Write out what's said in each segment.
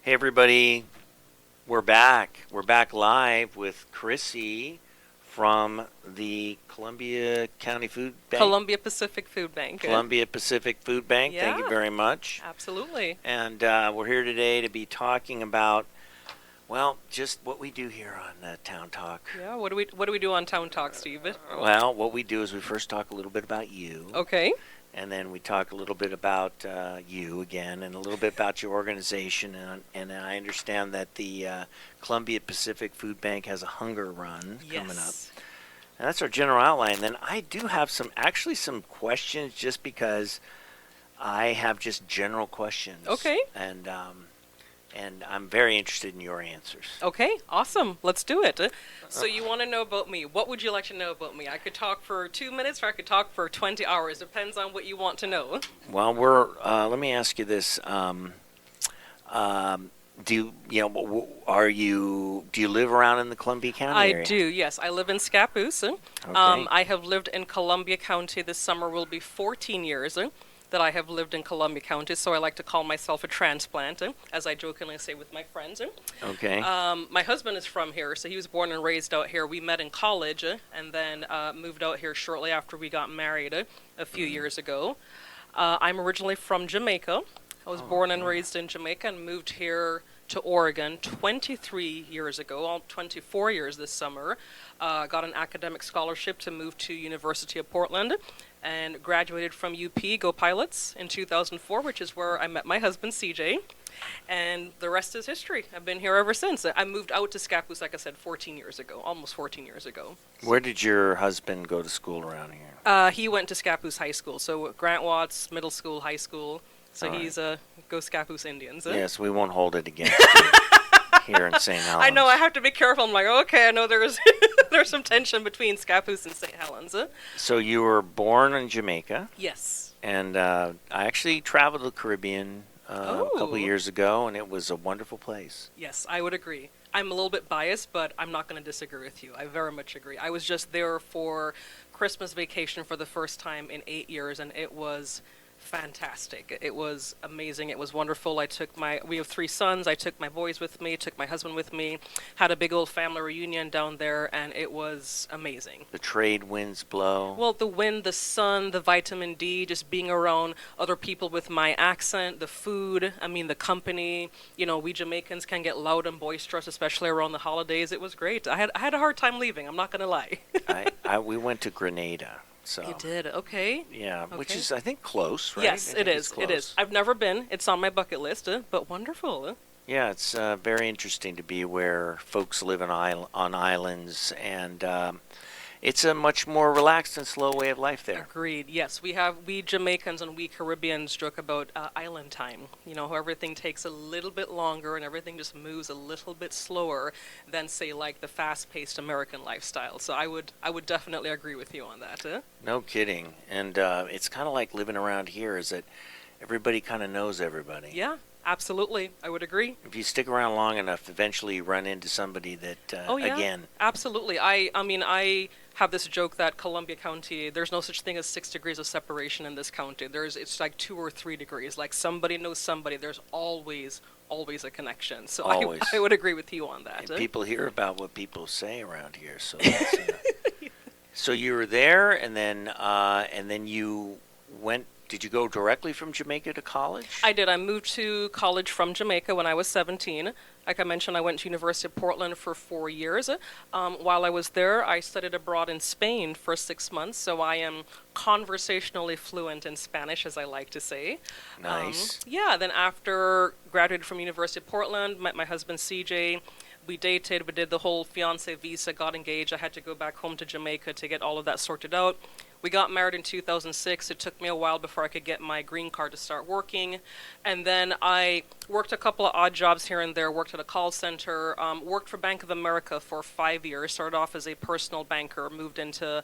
Hey everybody, we're back. We're back live with Chrissy from the Columbia County Food Bank, Columbia Pacific Food Bank. Columbia Pacific Food Bank. Thank you Yeah, very much. absolutely. And we're here today to be talking about, well, just what we do here on Town Talk. Yeah, what do we do on Town Talk, Steve? Well, what we do is we first talk a little bit about you. Okay. And then we talk a little bit about you again, and a little bit about your organization. And I understand that the Columbia Pacific Food Bank has a hunger run coming up. Yes. And that's our general outline. Then I do have some questions, just because I have just general questions. Okay. And I'm very interested in your answers. Okay, awesome. Let's do it. So you want to know about me. What would you like to know about me? I could talk for 2 minutes or I could talk for 20 hours. Depends on what you want to know. Well, let me ask you this. Do you live around in the Columbia County area? I do, yes. I live in Scappoose. Okay. I have lived in Columbia County. This summer will be 14 years that I have lived in Columbia County, so I like to call myself a transplant, as I jokingly say with my friends. Okay. My husband is from here, so he was born and raised out here. We met in college and then moved out here shortly after we got married a few years ago. I'm originally from Jamaica. I was born and raised in Jamaica and moved here to Oregon 23 years ago, all 24 years this summer. Got an academic scholarship to move to University of Portland and graduated from UP, Go Pilots, in 2004, which is where I met my husband, CJ. And the rest is history. I've been here ever since. I moved out to Scappoose, like I said, 14 years ago, almost 14 years ago. Where did your husband go to school around here? He went to Scappoose High School, so Grant Watts Middle School, High School. So All right. he's Go Scappoose Indians. Yes, we won't hold it against you here in St. Helens. I know, I have to be careful. I'm like, okay, I know there's there's some tension between Scappoose and St. Helens. So you were born in Jamaica, Yes. and I actually traveled to the Caribbean a couple Oh. years ago, and it was a wonderful place. Yes, I would agree. I'm a little bit biased, but I'm not going to disagree with you. I very much agree. I was just there for Christmas vacation for the first time in 8 years, and it was fantastic. It was amazing. It was wonderful. We have 3 sons. I took my boys with me, took my husband with me, had a big old family reunion down there, and it was amazing. The trade winds blow. Well, the wind, the sun, the vitamin D, just being around other people with my accent, the food, the company. We Jamaicans can get loud and boisterous, especially around the holidays. It was great. I had a hard time leaving, I'm not going to lie. We went to Grenada. So You did? Okay. yeah, which Okay. is I think close, right? Yes, I it think is. it's It is. close. I've never been. It's on my bucket list, but wonderful. Yeah, it's very interesting to be where folks live on islands, and it's a much more relaxed and slow way of life there. Agreed. Yes, we Jamaicans and we Caribbeans joke about island time. How everything takes a little bit longer and everything just moves a little bit slower than, say, like the fast-paced American lifestyle. So I would definitely agree with you on that. No kidding. And it's kind of like living around here, is that everybody kind of knows everybody. Yeah, absolutely. I would agree. If you stick around long enough, eventually you run into somebody that, Oh yeah, again, absolutely. I have this joke that Columbia County, there's no such thing as 6 degrees of separation in this county. It's like 2 or 3 degrees. Like somebody knows somebody. There's always a connection. So Always. I would agree with you on that. and people hear about what people say around here. So, that's, so you were there, and then you went. Did you go directly from Jamaica to college? I did. I moved to college from Jamaica when I was 17. Like I mentioned, I went to University of Portland for 4 years. While I was there, I studied abroad in Spain for 6 months, so I am conversationally fluent in Spanish, as I like to say. Nice. Yeah, then after graduated from University of Portland, met my husband CJ. We dated, we did the whole fiancé visa, got engaged. I had to go back home to Jamaica to get all of that sorted out. We got married in 2006. It took me a while before I could get my green card to start working. And then I worked a couple of odd jobs here and there, worked at a call center, worked for Bank of America for 5 years, started off as a personal banker, moved into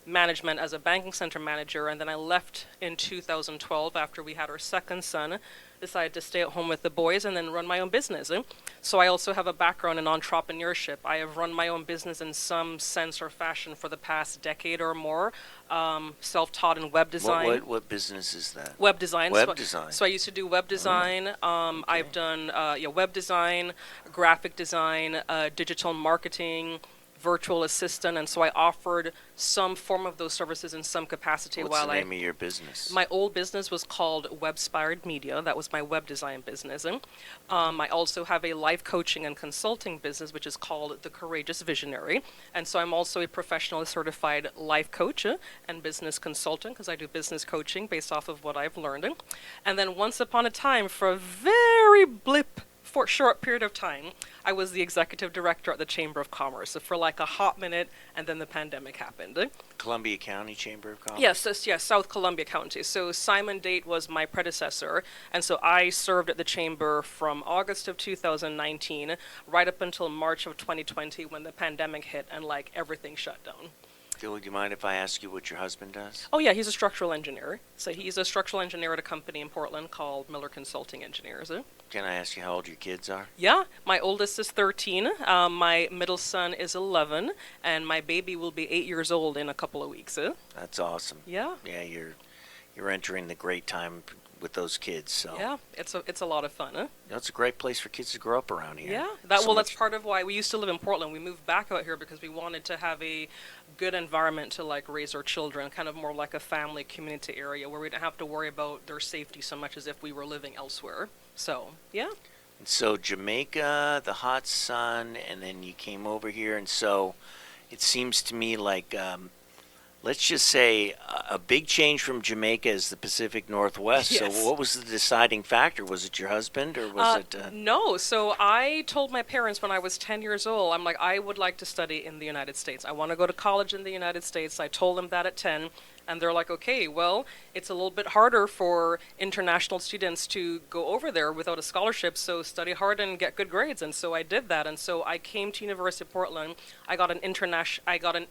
management as a banking center manager, and then I left in 2012 after we had our second son, decided to stay at home with the boys and then run my own business. So I also have a background in entrepreneurship. I have run my own business in some sense or fashion for the past decade or more, self-taught in web design. What business is that? Web design. Web design. So I used to do web design. I've done web design, graphic design, digital marketing, virtual assistant, and so I offered some form of those services in some capacity. What's while the name of your business? My old business was called Webspired Media. That was my web design business. I also have a life coaching and consulting business, which is called The Courageous Visionary. And so I'm also a professionally certified life coach and business consultant, because I do business coaching based off of what I've learned. And then once upon a time, for a very short period of time, I was the executive director at the Chamber of Commerce for like a hot minute, and then the pandemic happened. Columbia County Chamber of Commerce? Yes, South Columbia County. So Simon Date was my predecessor, and so I served at the Chamber from August of 2019 right up until March of 2020 when the pandemic hit and like everything shut down. Phil, do you mind if I ask you what your husband does? Oh yeah, he's a structural engineer. So he's a structural engineer at a company in Portland called Miller Consulting Engineers. Can I ask you how old your kids are? Yeah, my oldest is 13, my middle son is 11, and my baby will be 8 years old in a couple of weeks. That's awesome. Yeah. Yeah, you're entering the great time with those kids. So Yeah, it's a lot of fun. It's a great place for kids to grow up around here. Yeah, So that's much- part of why we used to live in Portland. We moved back out here because we wanted to have a good environment to like raise our children, kind of more like a family community area where we didn't have to worry about their safety so much as if we were living elsewhere. So, yeah. And so Jamaica, the hot sun, and then you came over here, and so it seems to me like, let's just say a big change from Jamaica is the Pacific Northwest. Yes. So what was the deciding factor? Was it your husband, or was it? No, so I told my parents when I was 10 years old, I'm like, I would like to study in the United States. I want to go to college in the United States. I told them that at 10. And they're like, okay, well, it's a little bit harder for international students to go over there without a scholarship, so study hard and get good grades. And so I did that. And so I came to University of Portland. I got an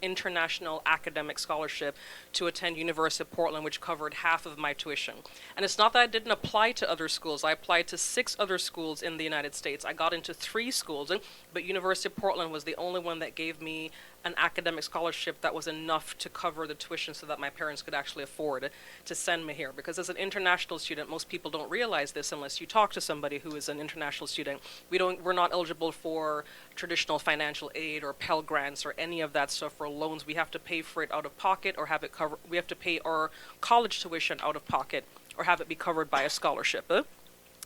international academic scholarship to attend University of Portland, which covered half of my tuition. And it's not that I didn't apply to other schools. I applied to 6 other schools in the United States. I got into 3 schools, but University of Portland was the only one that gave me an academic scholarship that was enough to cover the tuition so that my parents could actually afford to send me here. Because as an international student, most people don't realize this unless you talk to somebody who is an international student. We're not eligible for traditional financial aid or Pell Grants or any of that stuff for loans. We have to pay for it out of pocket or have it covered. We have to pay our college tuition out of pocket or have it be covered by a scholarship.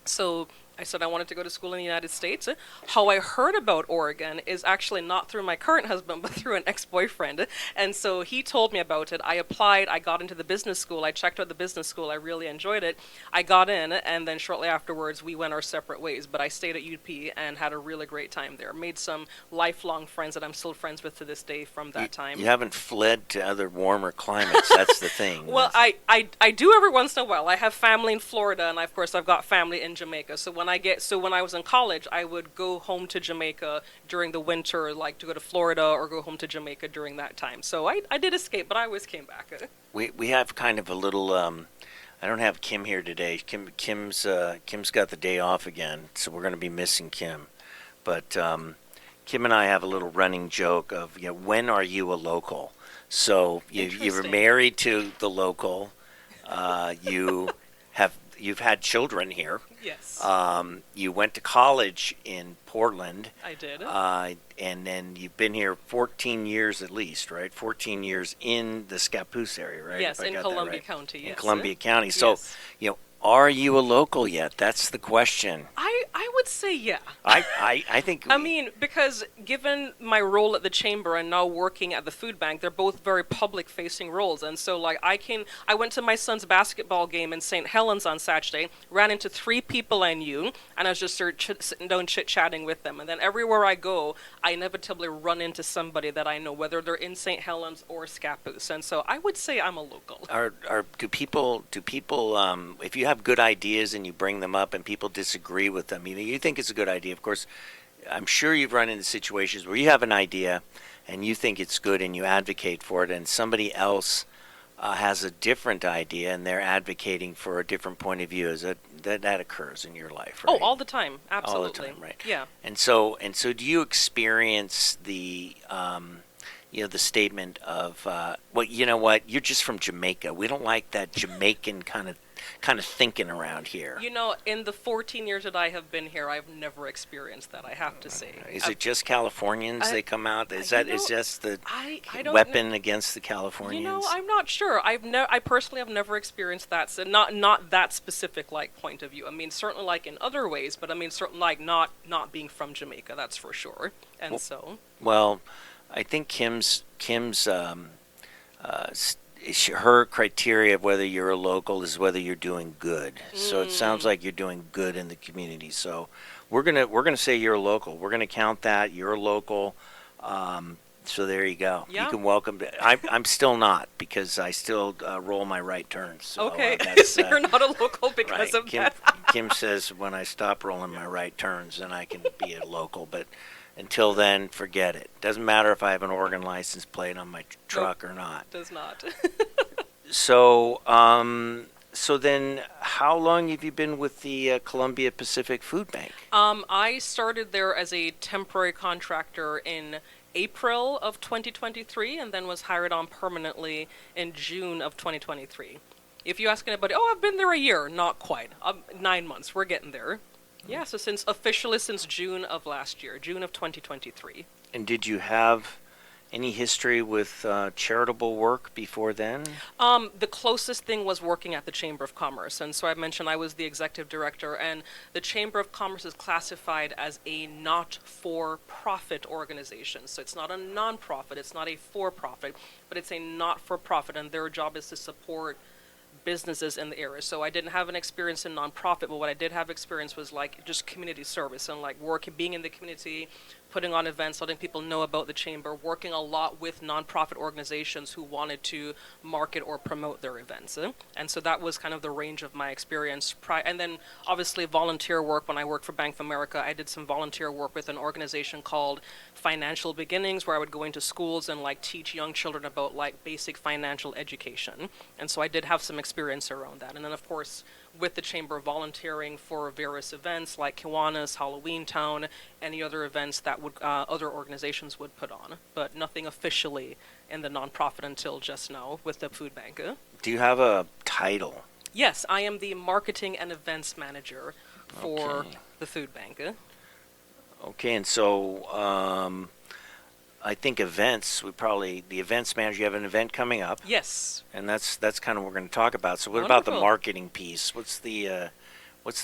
So I said I wanted to go to school in the United States. How I heard about Oregon is actually not through my current husband, but through an ex-boyfriend. And so he told me about it. I applied. I got into the business school. I checked out the business school. I really enjoyed it. I got in, and then shortly afterwards, we went our separate ways. But I stayed at UP and had a really great time there. Made some lifelong friends that I'm still friends with to this day from that time. You haven't fled to other warmer climates. That's the thing. Well, I do every once in a while. I have family in Florida, and of course I've got family in Jamaica. So when I was in college, I would go home to Jamaica during the winter, like to go to Florida or go home to Jamaica during that time. So I did escape, but I always came back. We have kind of a little. I don't have Kim here today. Kim's got the day off again, so we're going to be missing Kim. But Kim and I have a little running joke of, when are you a local? So you were married to the local. You've had children here. Yes. You went to college in Portland. I did. And then you've been here 14 years at least, right? 14 years in the Scappoose area, right? Yes, If I in got that Columbia right. County, In yes. Columbia County. So, Yes. are you a local yet? That's the question. I would say yeah. I think. I mean, because given my role at the chamber and now working at the food bank, they're both very public-facing roles. And so, like, I went to my son's basketball game in St. Helens on Saturday, ran into 3 people I knew, and I was just sitting down chit-chatting with them. And then everywhere I go, I inevitably run into somebody that I know, whether they're in St. Helens or Scappoose. And so I would say I'm a local. Do people if you have good ideas and you bring them up and people disagree with them, you think it's a good idea, of course, I'm sure you've run into situations where you have an idea and you think it's good and you advocate for it, and somebody else has a different idea and they're advocating for a different point of view, is that occurs in your life, right? Oh, all the time, absolutely. All the time, right? Yeah. And so do you experience the the statement of well, you know what, you're just from Jamaica. We don't like that Jamaican kind of thinking around here. You know, in the 14 years that I have been here, I've never experienced that, I have to say. Is it just Californians they come out? Is that is just the I don't weapon against the Californians? You know, I'm not sure. I personally have never experienced that. So not that specific point of view. I mean, certainly in other ways, but I mean, certainly not being from Jamaica. That's for sure. And Well, I think Kim's her criteria of whether you're a local is whether you're doing good. So it sounds like you're doing good in the community. So we're gonna say you're a local. We're gonna count that you're a local. So there you go. Yeah. You can welcome. I'm still not, because I still roll my right turns. So, okay, that's, so you're not a local because right. of that. Kim says when I stop rolling my right turns, then I can be a local. But until then, forget it. Doesn't matter if I have an Oregon license plate on my truck or not. Does not. So, so then, how long have you been with the Columbia Pacific Food Bank? I started there as a temporary contractor in April of 2023, and then was hired on permanently in June of 2023. If you ask anybody, oh, I've been there a year, not quite. 9 months, we're getting there. Yeah, so officially since June of last year, June of 2023. And did you have any history with charitable work before then? The closest thing was working at the Chamber of Commerce. And so I mentioned I was the executive director, and the Chamber of Commerce is classified as a not-for-profit organization. So it's not a non-profit, it's not a for-profit, but it's a not-for-profit, and their job is to support businesses in the area. So I didn't have an experience in nonprofit, but what I did have experience was just community service and working, being in the community, putting on events, letting people know about the chamber, working a lot with nonprofit organizations who wanted to market or promote their events. And so that was kind of the range of my experience. And then obviously volunteer work. When I worked for Bank of America, I did some volunteer work with an organization called Financial Beginnings, where I would go into schools and teach young children about basic financial education. And so I did have some experience around that. And then of course, with the chamber, volunteering for various events like Kiwanis, Halloween Town, any other events that would other organizations would put on, but nothing officially in the nonprofit until just now with the food bank. Do you have a title? Yes, I am the marketing and events manager for Okay. the food bank. Okay, and so I think events, the events manager, you have an event coming up, Yes. and that's kind of what we're going to talk about. So what about the Wonderful. marketing piece? What's the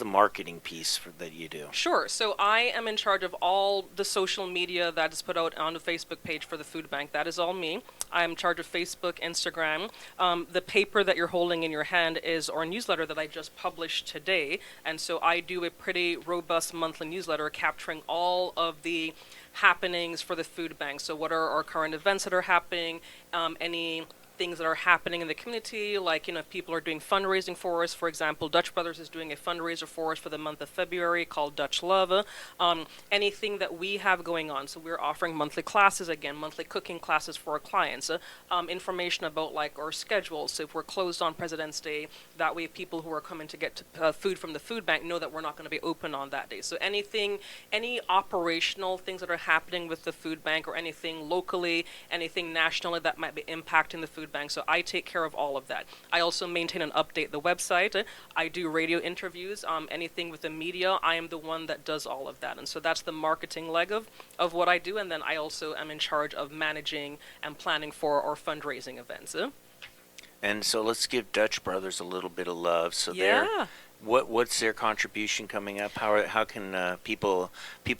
marketing piece that you do? Sure. So I am in charge of all the social media that is put out on the Facebook page for the food bank. That is all me. I am in charge of Facebook, Instagram. The paper that you're holding in your hand is our newsletter that I just published today. And so I do a pretty robust monthly newsletter capturing all of the happenings for the food bank. So what are our current events that are happening, any things that are happening in the community, if people are doing fundraising for us. For example, Dutch Brothers is doing a fundraiser for us for the month of February called Dutch Love. Anything that we have going on. So we're offering monthly classes, again, monthly cooking classes for our clients. Information about our schedules. So if we're closed on President's Day, that way people who are coming to get food from the food bank know that we're not going to be open on that day. So any operational things that are happening with the food bank, or anything locally, anything nationally that might be impacting the food bank. So I take care of all of that. I also maintain and update the website. I do radio interviews, anything with the media. I am the one that does all of that. And so that's the marketing leg of what I do. And then I also am in charge of managing and planning for our fundraising events. And so let's give Dutch Brothers a little bit of love. So Yeah. what's their contribution coming up? How can people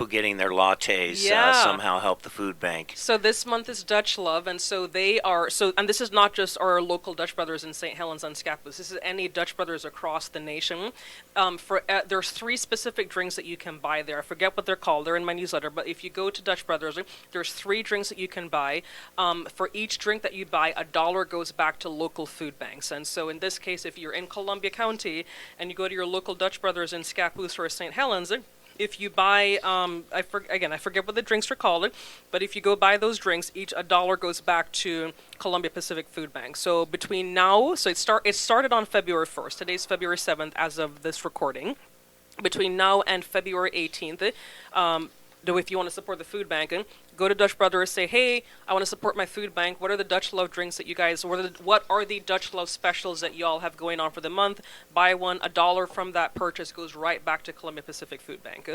getting their lattes Yeah. somehow help the food bank? So this month is Dutch Love, and so and this is not just our local Dutch Brothers in St. Helens on Scappoose. This is any Dutch Brothers across the nation. There's 3 specific drinks that you can buy there. I forget what they're called. They're in my newsletter. But if you go to Dutch Brothers, there's 3 drinks that you can buy. For each drink that you buy, $1 goes back to local food banks. And so in this case, if you're in Columbia County and you go to your local Dutch Brothers in Scappoose or St. Helens, If you buy, I forget what the drinks are called, but if you go buy those drinks, each a dollar goes back to Columbia Pacific Food Bank. So between now, it started on February 1st. Today's February 7th as of this recording. Between now and February 18th, though if you want to support the food bank, go to Dutch Brothers, say, hey, I want to support my food bank. What are the Dutch Love drinks that you guys, what are the Dutch Love specials that y'all have going on for the month? Buy one, a dollar from that purchase goes right back to Columbia Pacific Food Bank.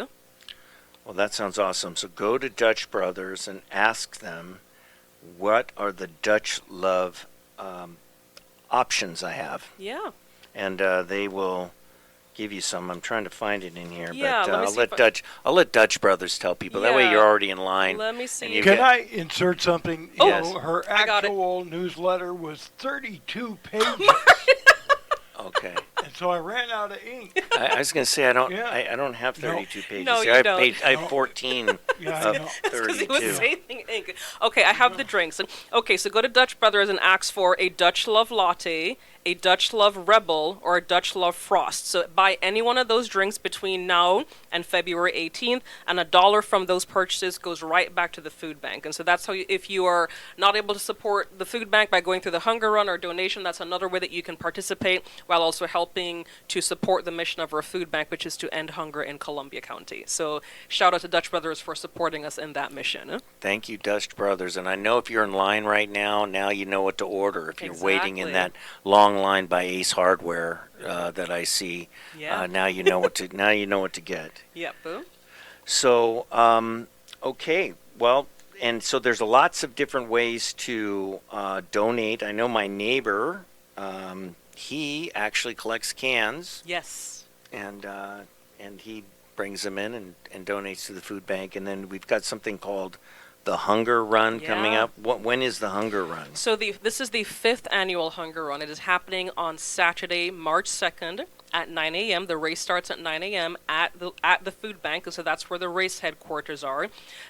Well, that sounds awesome. So go to Dutch Brothers and ask them what are the Dutch Love options I have, Yeah. and they will give you some. I'm trying to find it in here, Yeah, but let me I'll see let if I'll let Dutch Brothers tell people. That way, Yeah. you're already in line. Let me and see. you Can get- I insert something? Oh, You Yes. know, her I got it. actual newsletter was 32 pages, Okay. and so I ran out of ink. I was going to say I don't. Yeah. I don't have No. 32 pages. No, here. you I have don't. I have 14 Yeah, I of know. Because he was 32. saving ink. Okay, I have the drinks. Okay, so go to Dutch Brothers and ask for a Dutch Love Latte, a Dutch Love Rebel, or a Dutch Love Frost. So buy any one of those drinks between now and February 18th, and a dollar from those purchases goes right back to the food bank. And so that's how, if you are not able to support the food bank by going through the hunger run or donation, that's another way that you can participate while also helping to support the mission of our food bank, which is to end hunger in Columbia County. So shout out to Dutch Brothers for supporting us in that mission. Thank you, Dutch Brothers. And I know if you're in line right now, now you know what to order. If you're waiting in that Exactly. long line by Ace Hardware that I see, Yeah. now you know what to get. Yep. So, okay, well, and so there's lots of different ways to donate. I know my neighbor, he actually collects cans, Yes. and he brings them in and donates to the food bank. And then we've got something called the Hunger Run coming Yeah. up. When is the Hunger Run? So this is the 5th annual Hunger Run. It is happening on Saturday, March 2nd at 9 a.m. The race starts at 9 a.m. at the food bank, so that's where the race headquarters are.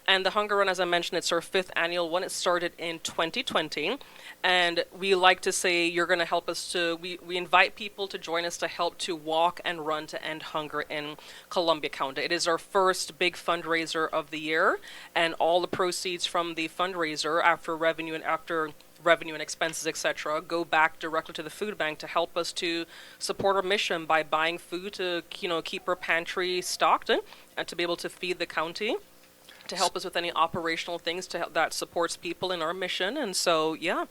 And the Hunger Run, as I mentioned, it's our 5th annual one. It started in 2020, and we like to say you're going to help us to. We invite people to join us to help to walk and run to end hunger in Columbia County. It is our first big fundraiser of the year, and all the proceeds from the fundraiser after revenue and expenses, etc., go back directly to the food bank to help us to support our mission by buying food to keep our pantry stocked and to be able to feed the county, to help us with any operational things that supports people in our mission. And so, yeah.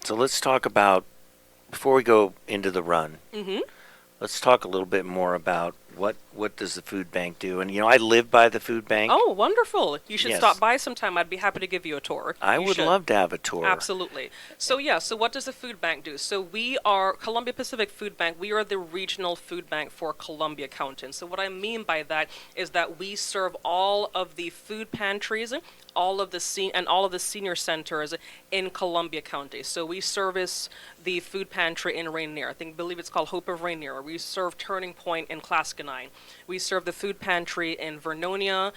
So let's talk about, before we go into the run, let's talk a little bit more about what does the food bank do. And I live by the food bank. Oh, wonderful. You should Yes. stop by sometime. I'd be happy to give you a tour. I You would should. love to have a tour. Absolutely. So what does the food bank do? So we are Columbia Pacific Food Bank. We are the regional food bank for Columbia County. And so what I mean by that is that we serve all of the food pantries, all of the senior centers in Columbia County. So we service the food pantry in Rainier. Believe it's called Hope of Rainier. We serve Turning Point in Claskanine. We serve the food pantry in Vernonia.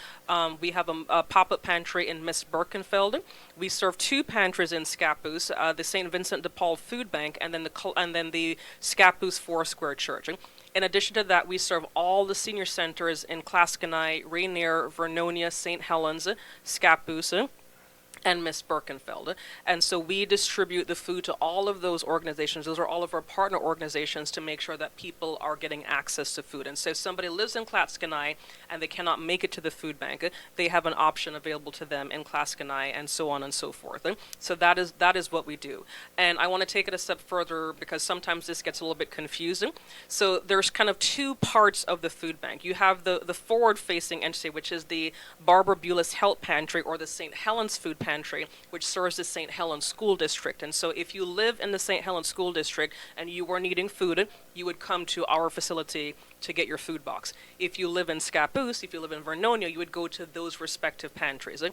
We have a pop-up pantry in Miss Birkenfeld. We serve 2 pantries in Scappoose, the St. Vincent de Paul Food Bank, and then the Scappoose Foursquare Church. In addition to that, we serve all the senior centers in Claskanine, Rainier, Vernonia, St. Helens, Scappoose, and Miss Birkenfeld. And so we distribute the food to all of those organizations. Those are all of our partner organizations to make sure that people are getting access to food. And so if somebody lives in Claskanine and they cannot make it to the food bank, they have an option available to them in Claskanine, and so on and so forth. So that is what we do. And I want to take it a step further because sometimes this gets a little bit confusing. So there's kind of 2 parts of the food bank. You have the forward-facing entity, which is the Barbara Bulis Health Pantry, or the St. Helens Food Pantry, which serves the St. Helens School District. And so if you live in the St. Helens School District and you were needing food, you would come to our facility to get your food box. If you live in Scappoose, if you live in Vernonia, you would go to those respective pantries.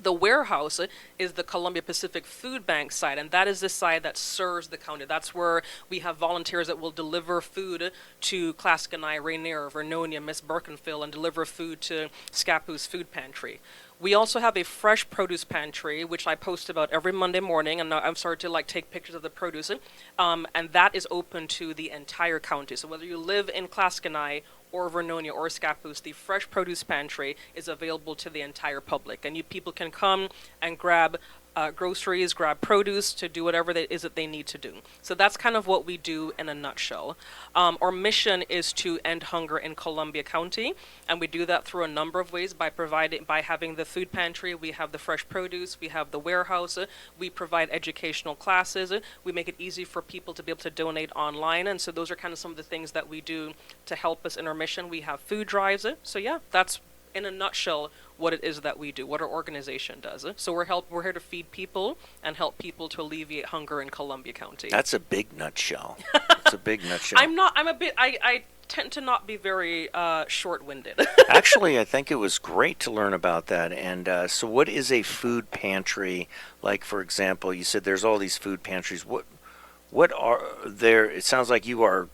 The warehouse is the Columbia Pacific Food Bank side, and that is the side that serves the county. That's where we have volunteers that will deliver food to Claskanine, Rainier, Vernonia, Miss Birkenfield, and deliver food to Scappoose Food Pantry. We also have a fresh produce pantry, which I post about every Monday morning, and I'm starting to take pictures of the produce, and that is open to the entire county. So whether you live in Claskanine or Vernonia or Scappoose, the fresh produce pantry is available to the entire public, and people can come and grab groceries, grab produce to do whatever it is that they need to do. So that's kind of what we do in a nutshell. Our mission is to end hunger in Columbia County, and we do that through a number of ways by having the food pantry. We have the fresh produce, we have the warehouse, we provide educational classes, we make it easy for people to be able to donate online, and so those are kind of some of the things that we do to help us in our mission. We have food drives. So yeah, that's in a nutshell what it is that we do, what our organization does. So we're here to feed people and help people to alleviate hunger in Columbia County. That's a big nutshell. It's a big nutshell. I tend to not be very short-winded. Actually, I think it was great to learn about that. And so what is a food pantry? Like, for example, you said there's all these food pantries. What are there? It sounds like you are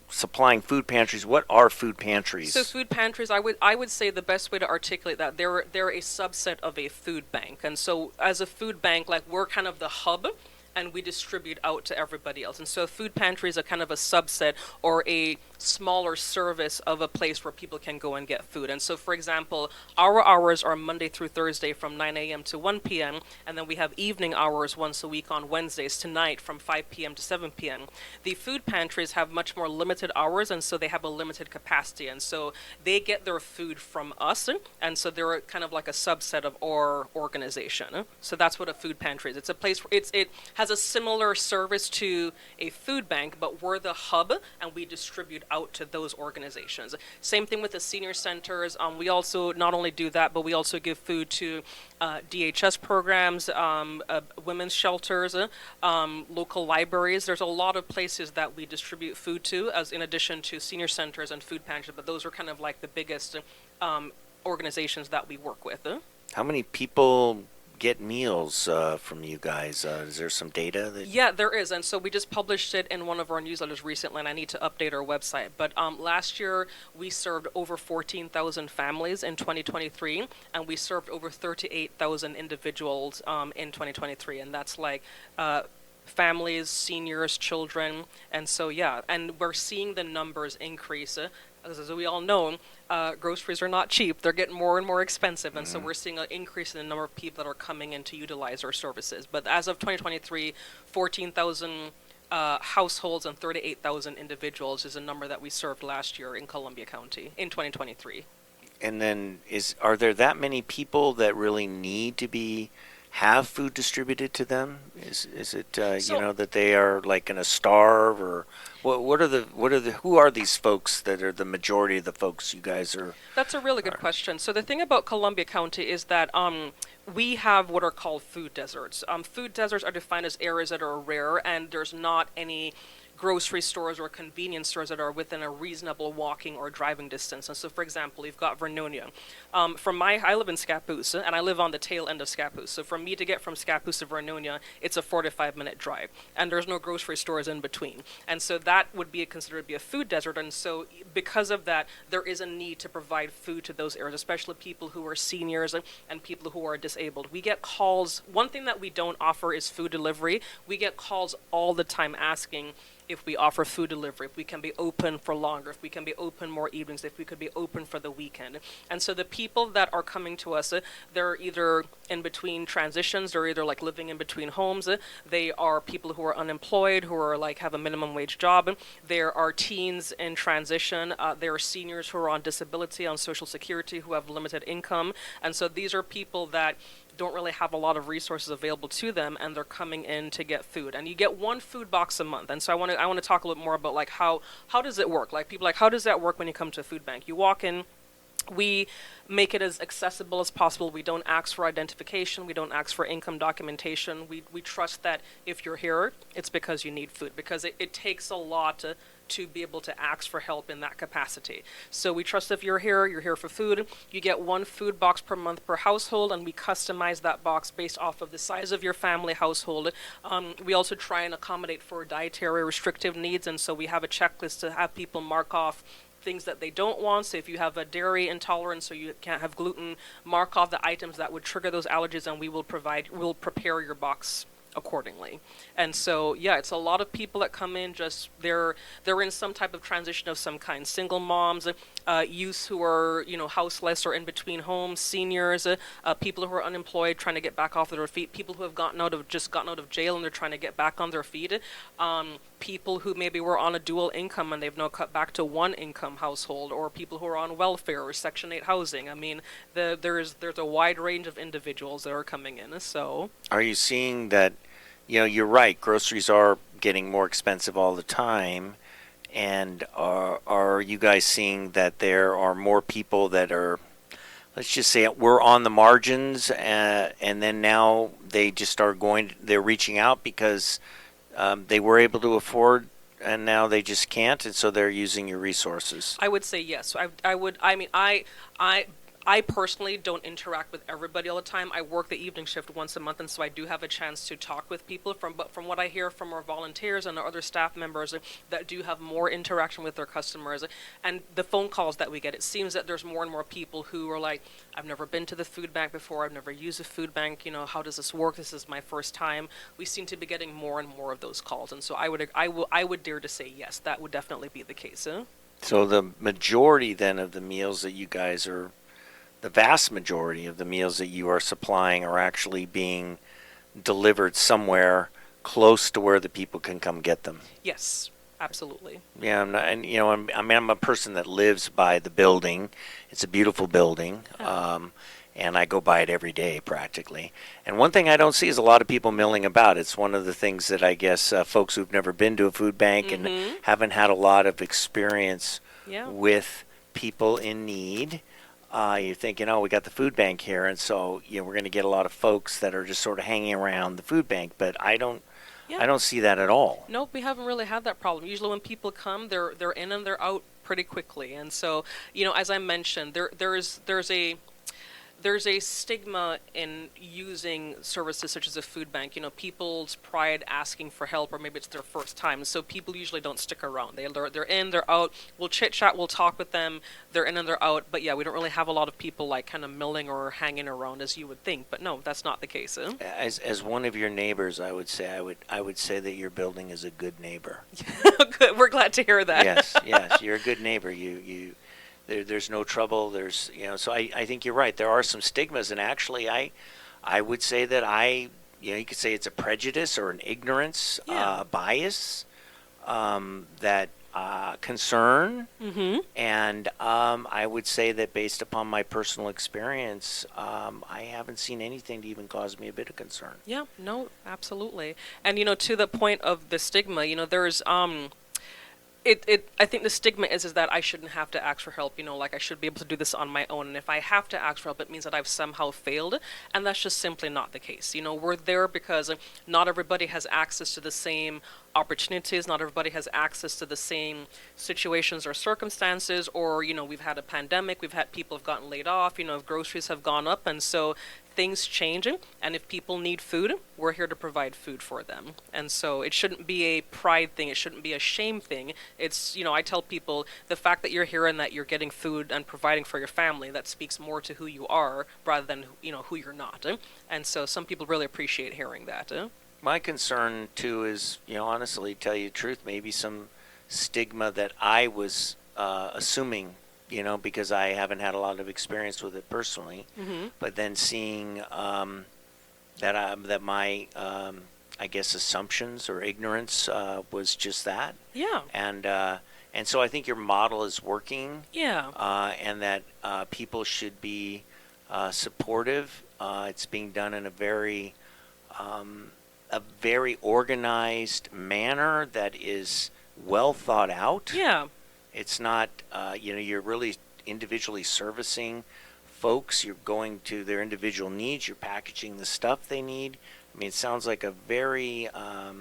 supplying food pantries. What are food pantries? So food pantries, I would say the best way to articulate that, they're a subset of a food bank. And so as a food bank, like, we're kind of the hub, and we distribute out to everybody else. And so food pantries are kind of a subset or a smaller service of a place where people can go and get food. And so, for example, our hours are Monday through Thursday from 9 a.m. to 1 p.m. And then we have evening hours once a week on Wednesdays, tonight from 5 p.m. to 7 p.m. The food pantries have much more limited hours, and so they have a limited capacity. And so they get their food from us, and so they're kind of like a subset of our organization. So that's what a food pantry is. It's a place where it has a similar service to a food bank, but we're the hub, and we distribute out to those organizations. Same thing with the senior centers. We also not only do that, but we also give food to DHS programs, women's shelters, local libraries. There's a lot of places that we distribute food to, as in addition to senior centers and food pantries, but those are kind of like the biggest organizations that we work with. How many people get meals from you guys? Is there some data that? Yeah, there is, and so we just published it in one of our newsletters recently, and I need to update our website. But last year we served over 14,000 families in 2023, and we served over 38,000 individuals in 2023, and that's like families, seniors, children, and so yeah, and we're seeing the numbers increase. As we all know, groceries are not cheap. They're getting more and more expensive, and so we're seeing an increase in the number of people that are coming in to utilize our services. But as of 2023, 14,000 households and 38,000 individuals is a number that we served last year in Columbia County in 2023. And then are there that many people that really need to have food distributed to them? Is it that they are like going to starve, or who are these folks that are the majority of the folks you guys are? That's a really good question. So the thing about Columbia County is that we have what are called food deserts. Food deserts are defined as areas that are rare, and there's not any grocery stores or convenience stores that are within a reasonable walking or driving distance. And so, for example, we've got Vernonia. I live in Scappoose, and I live on the tail end of Scappoose. So for me to get from Scappoose to Vernonia, it's a 45-minute drive, and there's no grocery stores in between. And so that would be considered to be a food desert. And so because of that, there is a need to provide food to those areas, especially people who are seniors and people who are disabled. We get calls. One thing that we don't offer is food delivery. We get calls all the time asking if we offer food delivery, if we can be open for longer, if we can be open more evenings, if we could be open for the weekend. And so the people that are coming to us, they're either in between transitions, they're either like living in between homes, they are people who are unemployed, who are like have a minimum wage job, there are teens in transition, there are seniors who are on disability, on Social Security, who have limited income. And so these are people that don't really have a lot of resources available to them, and they're coming in to get food. And you get one food box a month. And so I want to talk a little bit more about like how does it work? Like people like, how does that work when you come to a food bank? You walk in, we make it as accessible as possible. We don't ask for identification. We don't ask for income documentation. We trust that if you're here, it's because you need food, because it takes a lot to be able to ask for help in that capacity. So we trust if you're here for food. You get one food box per month per household, and we customize that box based off of the size of your family household. We also try and accommodate for dietary restrictive needs, and so we have a checklist to have people mark off things that they don't want. So if you have a dairy intolerance or you can't have gluten, mark off the items that would trigger those allergies, and we'll prepare your box accordingly. And so, yeah, it's a lot of people that come in, just they're in some type of transition of some kind. Single moms, youths who are, houseless or in between homes, seniors, people who are unemployed trying to get back off their feet, people who have gotten out of jail and they're trying to get back on their feet, people who maybe were on a dual income and they've now cut back to one income household, or people who are on welfare or Section 8 housing. I mean, there's a wide range of individuals that are coming in. So, Are you seeing that, you're right, groceries are getting more expensive all the time, and are you guys seeing that there are more people that are, let's just say, we're on the margins, and then now they just are they're reaching out because they were able to afford, and now they just can't, and so they're using your resources? I would say yes. I would. I mean, I personally don't interact with everybody all the time. I work the evening shift once a month, and so I do have a chance to talk with people. But from what I hear from our volunteers and our other staff members that do have more interaction with their customers, and the phone calls that we get, it seems that there's more and more people who are like, I've never been to the food bank before. I've never used a food bank. How does this work? This is my first time. We seem to be getting more and more of those calls, and so I would dare to say yes, that would definitely be the case. So the majority then of the meals that you guys are, the vast majority of the meals that you are supplying are actually being delivered somewhere close to where the people can come get them. Yes, absolutely. Yeah, I'm a person that lives by the building. It's a beautiful building, and I go by it every day practically. And one thing I don't see is a lot of people milling about. It's one of the things that I guess folks who've never been to a food bank and haven't had a lot of experience with people in need. You're thinking, we got the food bank here, and so we're going to get a lot of folks that are just sort of hanging around the food bank. But I don't see that at all. Nope, we haven't really had that problem. Usually, when people come, they're in and they're out pretty quickly. And so, as I mentioned, there's a stigma in using services such as a food bank. People's pride asking for help, or maybe it's their first time. So people usually don't stick around. They're in, they're out. We'll chit chat, we'll talk with them. They're in and they're out. But yeah, we don't really have a lot of people like kind of milling or hanging around as you would think. But no, that's not the case. As one of your neighbors, I would say that your building is a good neighbor. Good. We're glad to hear that. Yes, you're a good neighbor. There's no trouble. So I think you're right. There are some stigmas, and actually, I would say that you could say it's a prejudice or an ignorance, bias, that concern, and I would say that based upon my personal experience, I haven't seen anything to even cause me a bit of concern. Yeah, no, absolutely. And to the point of the stigma, there's I think the stigma is that I shouldn't have to ask for help, like I should be able to do this on my own. And if I have to ask for help, it means that I've somehow failed. And that's just simply not the case. We're there because not everybody has access to the same opportunities. Not everybody has access to the same situations or circumstances, or, we've had a pandemic, we've had people have gotten laid off, groceries have gone up. And so things changing, and if people need food, we're here to provide food for them. And so it shouldn't be a pride thing, it shouldn't be a shame thing. It's, I tell people, the fact that you're here and that you're getting food and providing for your family, that speaks more to who you are rather than, who you're not. And so some people really appreciate hearing that. My concern too is, honestly, tell you the truth, maybe some stigma that I was assuming, because I haven't had a lot of experience with it personally. But then seeing that my I guess assumptions or ignorance was just that. Yeah. And so I think your model is working. Yeah. And that people should be supportive. It's being done in a very organized manner that is well thought out. Yeah. It's not, you're really individually servicing folks. You're going to their individual needs. You're packaging the stuff they need. I mean, it sounds like a very a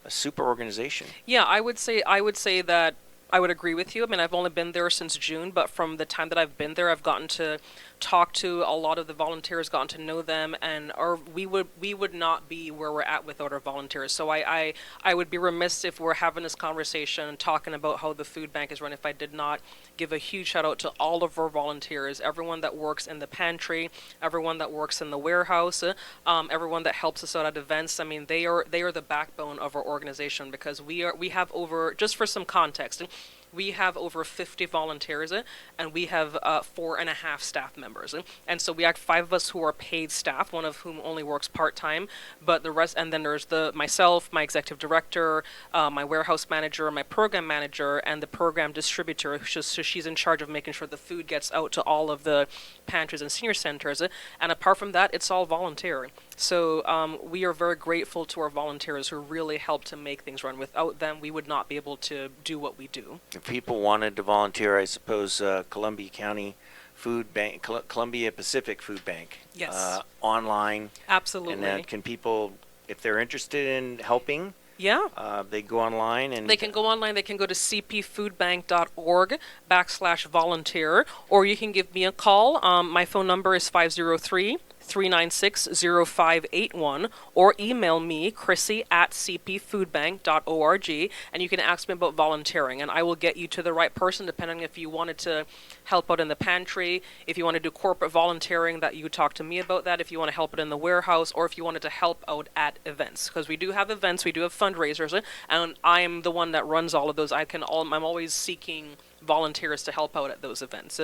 super organization. Yeah, I would say that I would agree with you. I mean, I've only been there since June, but from the time that I've been there, I've gotten to talk to a lot of the volunteers, gotten to know them, and we would not be where we're at without our volunteers. So I would be remiss if we're having this conversation and talking about how the food bank is run if I did not give a huge shout out to all of our volunteers, everyone that works in the pantry, everyone that works in the warehouse, everyone that helps us out at events. I mean, they are the backbone of our organization, because we have over, just for some context, we have over 50 volunteers, and we have 4.5 staff members. And so we have 5 of us who are paid staff, one of whom only works part-time, but the rest, and then there's myself, my executive director, my warehouse manager, my program manager, and the program distributor. So she's in charge of making sure the food gets out to all of the pantries and senior centers. And apart from that, it's all volunteer. So we are very grateful to our volunteers who really help to make things run. Without them, we would not be able to do what we do. If people wanted to volunteer, I suppose Columbia County Food Bank, Columbia Pacific Food Bank, Yes. Online. Absolutely. And then can people, if they're interested in helping, Yeah. they go online and They can go online. They can go to cpfoodbank.org/volunteer, or you can give me a call. My phone number is 503-396-0581, or email me, Chrissy@cpfoodbank.org, and you can ask me about volunteering, and I will get you to the right person, depending if you wanted to help out in the pantry, if you want to do corporate volunteering, that you would talk to me about that, if you want to help out in the warehouse, or if you wanted to help out at events, because we do have events, we do have fundraisers, and I'm the one that runs all of those. I'm always seeking volunteers to help out at those events.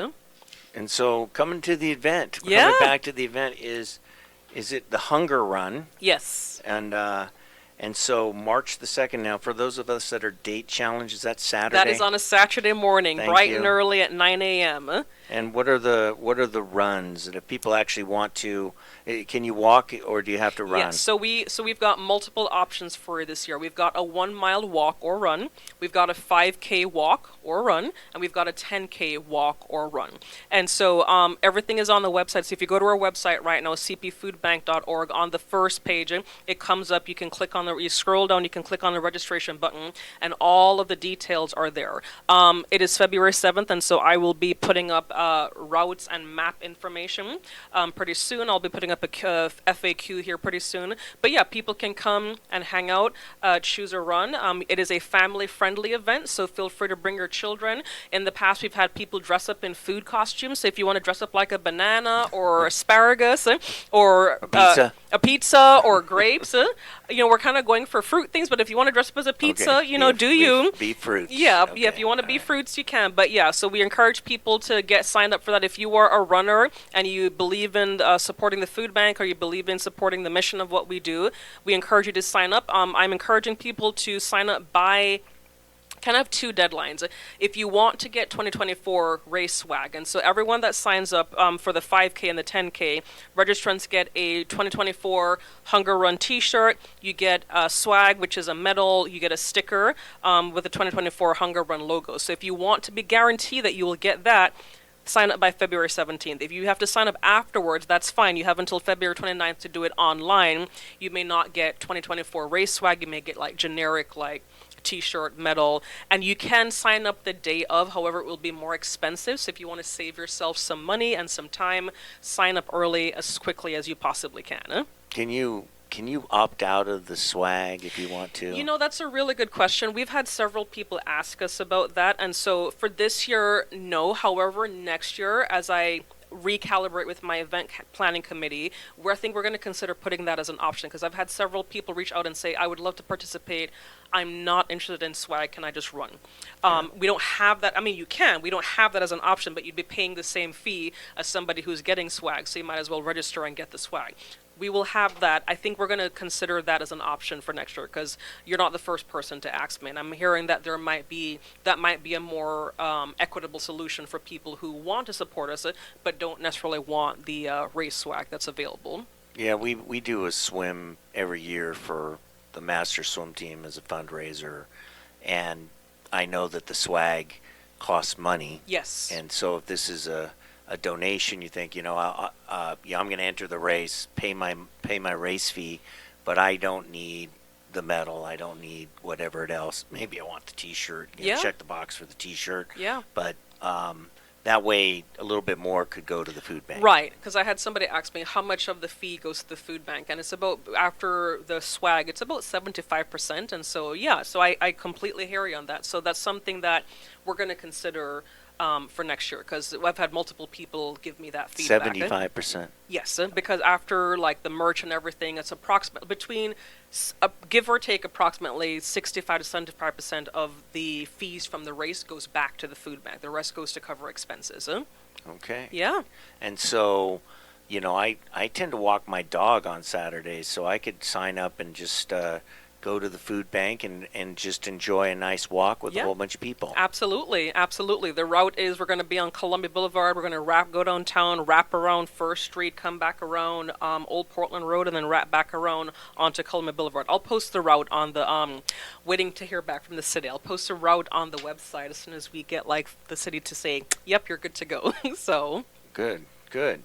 And so coming to the event, Yeah. coming back to the event is it the Hunger Run? Yes. And so March the 2nd now, for those of us that are date challenged, is that Saturday? That is on a Saturday morning, Thank bright you. and early at 9 a.m. And what are the runs that if people actually want to, can you walk or do you have to run? Yes, so we've got multiple options for this year. We've got a 1-mile walk or run, we've got a 5K walk or run, and we've got a 10K walk or run. And so everything is on the website. So if you go to our website right now, cpfoodbank.org, on the first page, it comes up. You can click on you scroll down, you can click on the registration button, and all of the details are there. It is February 7th, and so I will be putting up routes and map information pretty soon. I'll be putting up a FAQ here pretty soon. But yeah, people can come and hang out, choose a run. It is a family-friendly event, so feel free to bring your children. In the past, we've had people dress up in food costumes. So if you want to dress up like a banana or asparagus or a pizza or grapes, we're kind of going for fruit things. But if you want to dress up as a pizza, Be fruits. Yeah, Okay, yeah. If you want to be all right. fruits, you can. But yeah, so we encourage people to get signed up for that. If you are a runner and you believe in supporting the food bank, or you believe in supporting the mission of what we do, we encourage you to sign up. I'm encouraging people to sign up by kind of 2 deadlines. If you want to get 2024 race swag, and so everyone that signs up for the 5K and the 10K, registrants get a 2024 Hunger Run t-shirt, you get swag, which is a medal, you get a sticker with the 2024 Hunger Run logo. So if you want to be guaranteed that you will get that, sign up by February 17th. If you have to sign up afterwards, that's fine. You have until February 29th to do it online. You may not get 2024 race swag. You may get like generic t-shirt, medal, and you can sign up the day of. However, it will be more expensive. So if you want to save yourself some money and some time, sign up early as quickly as you possibly can. Can you opt out of the swag if you want to? That's a really good question. We've had several people ask us about that, and so for this year, no. However, next year, as I recalibrate with my event planning committee, I think we're going to consider putting that as an option, because I've had several people reach out and say, I would love to participate. I'm not interested in swag. Can I just run? We don't have that. I mean, you can. We don't have that as an option, but you'd be paying the same fee as somebody who's getting swag, so you might as well register and get the swag. We will have that. I think we're going to consider that as an option for next year, because you're not the first person to ask me, and I'm hearing that that might be a more equitable solution for people who want to support us but don't necessarily want the race swag that's available. Yeah, we do a swim every year for the master swim team as a fundraiser, and I know that the swag costs money. Yes. And so if this is a donation, you think, I'm going to enter the race, pay my race fee, but I don't need the medal. I don't need whatever else. Maybe I want the T-shirt. Yeah. Check the box for the T-shirt. Yeah. But that way, a little bit more could go to the food bank. Right, because I had somebody ask me how much of the fee goes to the food bank, and it's about, after the swag, it's about 75%, and so, yeah, so I completely hear you on that. So that's something that we're going to consider for next year, because I've had multiple people give me that feedback. 75%. Yes, because after, like, the merch and everything, it's approximately between, give or take, approximately 65 to 75% of the fees from the race goes back to the food bank. The rest goes to cover expenses. Okay. Yeah. And so, I tend to walk my dog on Saturdays, so I could sign up and just go to the food bank and just enjoy a nice walk with Yeah. a whole bunch of people. Absolutely, absolutely. The route is, we're going to be on Columbia Boulevard. We're going to go downtown, wrap around First Street, come back around Old Portland Road, and then wrap back around onto Columbia Boulevard. I'll post the route on the waiting to hear back from the city. I'll post a route on the website as soon as we get, like, the city to say, "Yep, you're good to go." So, Good, good.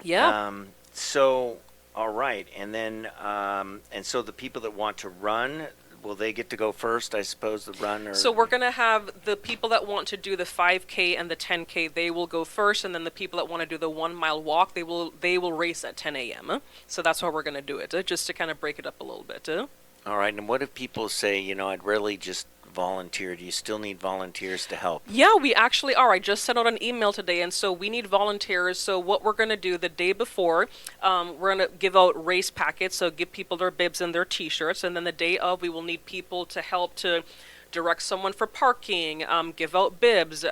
yeah. So, all right, and then, and so the people that want to run, will they get to go first? I suppose the run, or So we're going to have the people that want to do the 5K and the 10K, they will go first, and then the people that want to do the 1 mile walk, they will race at 10 a.m. So that's how we're going to do it, just to kind of break it up a little bit. All right, and what if people say, I'd really just volunteer? Do you still need volunteers to help? Yeah, we actually are. I just sent out an email today, and so we need volunteers. So what we're going to do the day before, we're going to give out race packets, so give people their bibs and their T-shirts, and then the day of, we will need people to help to direct someone for parking, give out bibs,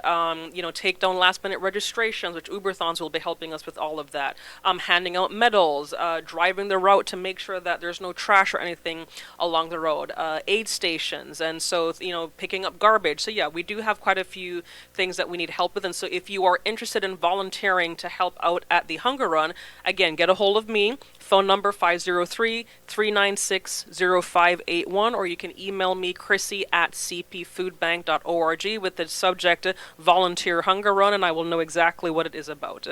take down last-minute registrations, which Uberthons will be helping us with all of that, handing out medals, driving the route to make sure that there's no trash or anything along the road, aid stations, and so, picking up garbage. So, yeah, we do have quite a few things that we need help with, and so if you are interested in volunteering to help out at the Hunger Run, again, get a hold of me. Phone number 503-396-0581, or you can email me, Chrissy@cpfoodbank.org, with the subject Volunteer Hunger Run, and I will know exactly what it is about.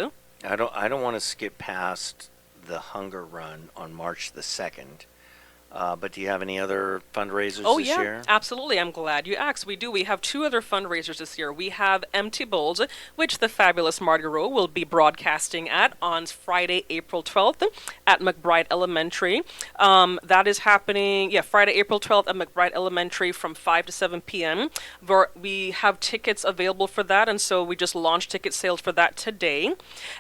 I don't want to skip past the Hunger Run on March the 2nd. But do you have any other fundraisers Oh, this yeah, year? absolutely. I'm glad you asked. We do. We have two other fundraisers this year. We have Empty Bowls, which the fabulous Marty Rowe will be broadcasting at on Friday, April 12th at McBride Elementary. That is happening, Friday, April 12th at McBride Elementary from 5 to 7 p.m. We have tickets available for that, and so we just launched ticket sales for that today.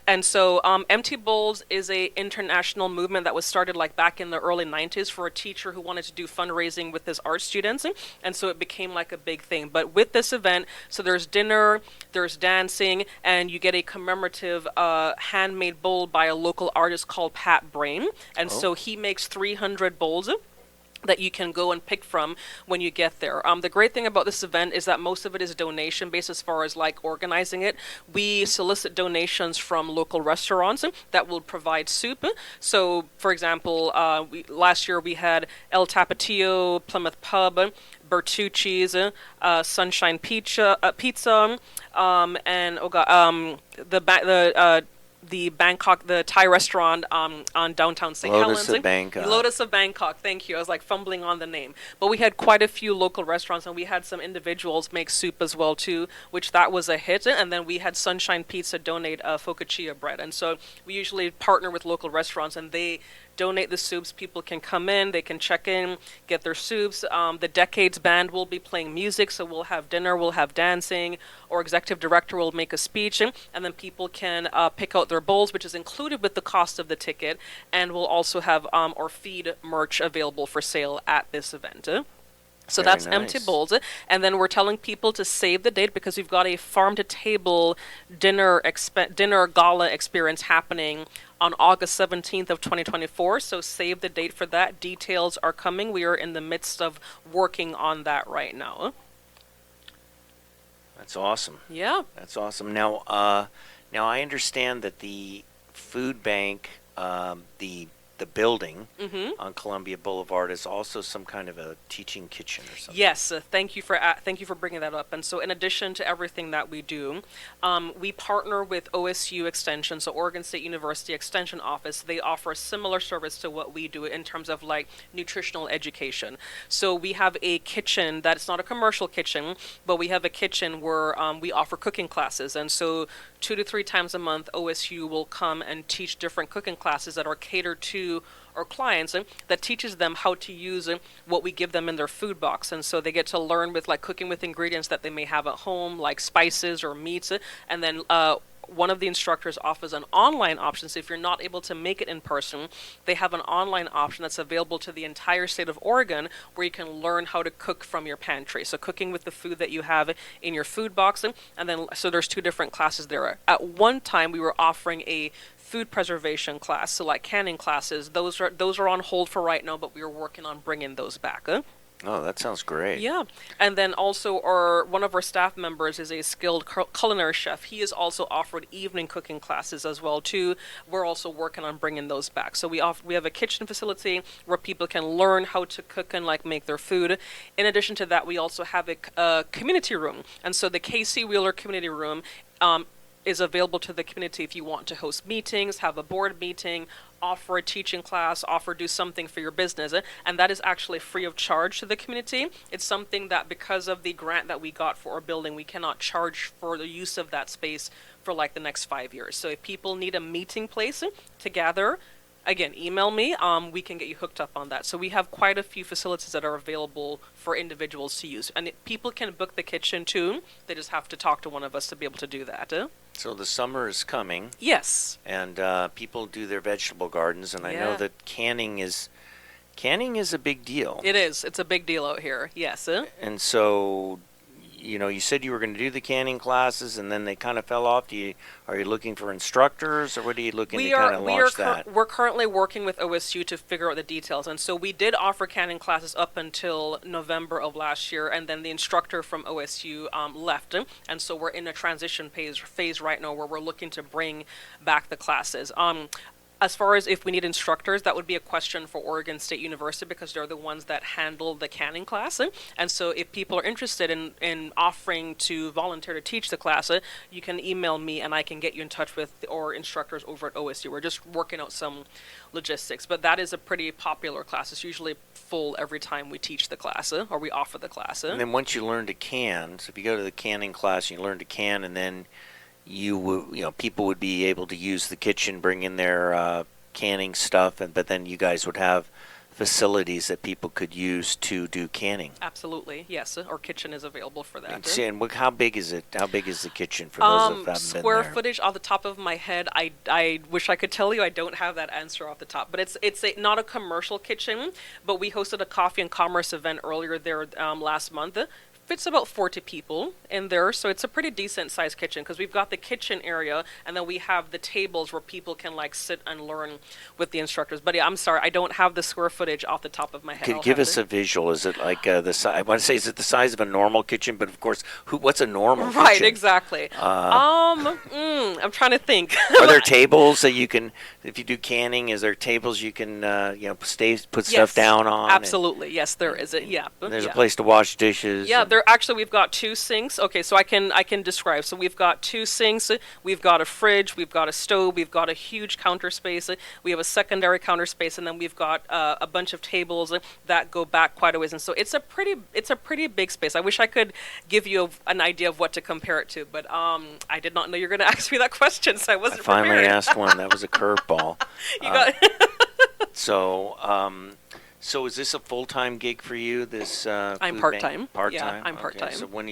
And so Empty Bowls is a international movement that was started like back in the early 90s for a teacher who wanted to do fundraising with his art students, and so it became like a big thing. But with this event, so there's dinner, there's dancing, and you get a commemorative handmade bowl by a local artist called Pat Brain, and so he makes 300 bowls that you can go and pick from when you get there. The great thing about this event is that most of it is donation based as far as like organizing it. We solicit donations from local restaurants that will provide soup. So, for example, last year we had El Tapatio, Plymouth Pub, Bertucci's, Sunshine Pizza, and the Thai restaurant on downtown St. Lotus Helens. of Bangkok. Lotus of Bangkok, thank you. I was like fumbling on the name. But we had quite a few local restaurants, and we had some individuals make soup as well too, which that was a hit. And then we had Sunshine Pizza donate focaccia bread. And so we usually partner with local restaurants, and they donate the soups. People can come in, they can check in, get their soups. The Decades Band will be playing music, so we'll have dinner, we'll have dancing. Our executive director will make a speech, and then people can pick out their bowls, which is included with the cost of the ticket, and we'll also have our feed merch available for sale at this event. So Very that's Empty nice. Bowls. And then we're telling people to save the date because we've got a farm-to-table dinner gala experience happening on August 17th of 2024. So save the date for that. Details are coming. We are in the midst of working on that right now. That's awesome. Yeah. That's awesome. Now I understand that the food bank, the the building Mm-hmm. on Columbia Boulevard is also some kind of a teaching kitchen or something. Yes, thank you for bringing that up. And so, in addition to everything that we do, we partner with OSU Extension, so Oregon State University Extension Office. They offer a similar service to what we do in terms of like nutritional education. So we have a kitchen that's not a commercial kitchen, but we have a kitchen where we offer cooking classes. And so 2 to 3 times a month, OSU will come and teach different cooking classes that are catered to our clients that teaches them how to use what we give them in their food box. And so they get to learn with like cooking with ingredients that they may have at home, like spices or meats. And then one of the instructors offers an online option. So if you're not able to make it in person, they have an online option that's available to the entire state of Oregon where you can learn how to cook from your pantry. So cooking with the food that you have in your food box. And then, so there's 2 different classes there. At one time, we were offering a food preservation class, so like canning classes. Those are on hold for right now, but we are working on bringing those back. Oh, that sounds great. Yeah, and then also one of our staff members is a skilled culinary chef. He has also offered evening cooking classes as well too. We're also working on bringing those back. So we have a kitchen facility where people can learn how to cook and like make their food. In addition to that, we also have a community room, and so the KC Wheeler Community Room is available to the community if you want to host meetings, have a board meeting, offer a teaching class, do something for your business. And that is actually free of charge to the community. It's something that because of the grant that we got for our building, we cannot charge for the use of that space for like the next 5 years. So if people need a meeting place to gather, again, email me. We can get you hooked up on that. So we have quite a few facilities that are available for individuals to use. And people can book the kitchen too. They just have to talk to one of us to be able to do that. So the summer is coming, Yes. and people do their vegetable gardens, and I know Yeah. that canning is a big deal. It is. It's a big deal out here. Yes. And so, you said you were going to do the canning classes, and then they kind of fell off. Are you looking for instructors, or what are you looking to kind of launch that? We're currently working with OSU to figure out the details, and so we did offer canning classes up until November of last year, and then the instructor from OSU left, and so we're in a transition phase right now where we're looking to bring back the classes. As far as if we need instructors, that would be a question for Oregon State University because they're the ones that handle the canning class. And so if people are interested in offering to volunteer to teach the class, you can email me and I can get you in touch with our instructors over at OSU. We're just working out some logistics, but that is a pretty popular class. It's usually full every time we teach the class or we offer the class. And then once you learn to can, so if you go to the canning class, you learn to can, and then people would be able to use the kitchen, bring in their canning stuff, but then you guys would have facilities that people could use to do canning. Absolutely, yes. Our kitchen is available for that. And how big is it? How big is the kitchen for those that haven't been Square there? footage off the top of my head, I wish I could tell you. I don't have that answer off the top. But it's not a commercial kitchen, but we hosted a coffee and commerce event earlier there last month. Fits about 40 people in there, so it's a pretty decent sized kitchen because we've got the kitchen area and then we have the tables where people can like sit and learn with the instructors. But yeah, I'm sorry, I don't have the square footage off the top of my head. Give us a visual. Is it like the size? I want to say, is it the size of a normal kitchen? But of course, what's a normal kitchen? Right, exactly. I'm trying to think. Are there tables that you can, if you do canning, is there tables you can put stuff down on? Absolutely, yes, there is. Yeah. There's a place to wash dishes. Yeah, we've got 2 sinks. Okay, so I can describe. So we've got 2 sinks, we've got a fridge, we've got a stove, we've got a huge counter space, we have a secondary counter space, and then we've got a bunch of tables that go back quite a ways. And so it's a pretty big space. I wish I could give you an idea of what to compare it to, but I did not know you were going to ask me that question, so I wasn't prepared. I finally asked one. That was a curveball. So is this a full-time gig for you? This I'm part-time. Part-time. Yeah, I'm part-time. Okay, so what do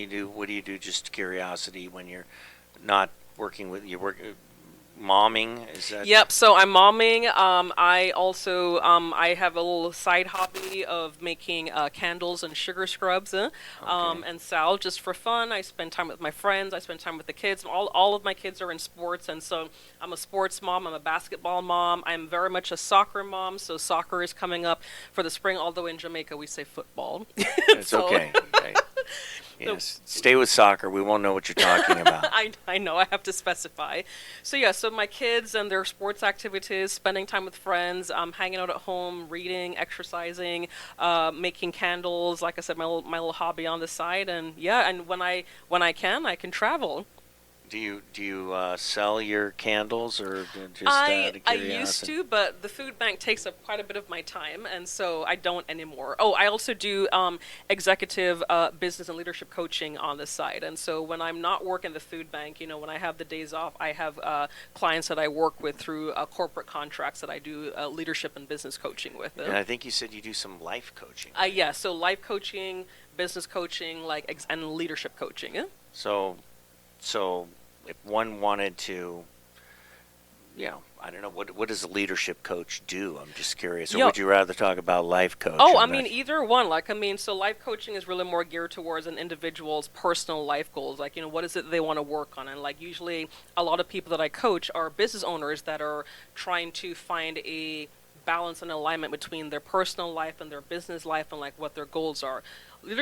you do? Just curiosity when you're not working with momming? Is that? Yep. So I'm momming. I also I have a little side hobby of making candles and sugar scrubs, and salve just for fun. I spend time with my friends. I spend time with the kids. All of my kids are in sports, and so I'm a sports mom. I'm a basketball mom. I'm very much a soccer mom. So soccer is coming up for the spring. Although in Jamaica we say football. It's okay. Yes. Stay with soccer. We won't know what you're talking about. I know, I have to specify. So yeah, so my kids and their sports activities, spending time with friends, hanging out at home, reading, exercising, making candles. Like I said, my little hobby on the side, and yeah, and when I can travel. Do you sell your candles or just out of I curiosity? used to, but the food bank takes up quite a bit of my time, and so I don't anymore. Oh, I also do executive business and leadership coaching on the side, and so when I'm not working the food bank, when I have the days off, I have clients that I work with through corporate contracts that I do leadership and business coaching with. And I think you said you do some life coaching. Yeah, so life coaching, business coaching, and leadership coaching. So if one wanted to, I don't know, what does a leadership coach do? I'm just curious. Or Yo- would you rather talk about life coaching? Oh, I mean, either one. So life coaching is really more geared towards an individual's personal life goals. What is it they want to work on? And usually a lot of people that I coach are business owners that are trying to find a balance and alignment between their personal life and their business life and what their goals are.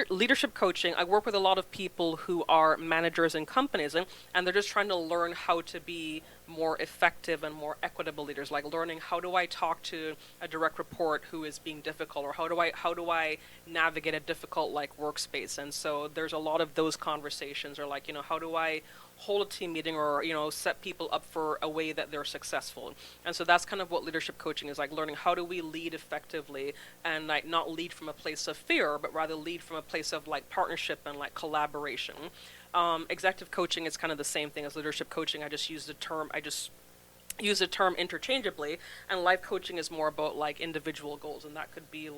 Leadership coaching, I work with a lot of people who are managers in companies, and they're just trying to learn how to be more effective and more equitable leaders, learning how do I talk to a direct report who is being difficult, or how do I navigate a difficult workspace. And so there's a lot of those conversations, or how do I hold a team meeting, or set people up for a way that they're successful. And so that's kind of what leadership coaching is, learning how do we lead effectively, and not lead from a place of fear, but rather lead from a place of partnership and collaboration. Executive coaching is kind of the same thing as leadership coaching. I just use the term interchangeably, and life coaching is more about individual goals, and that could be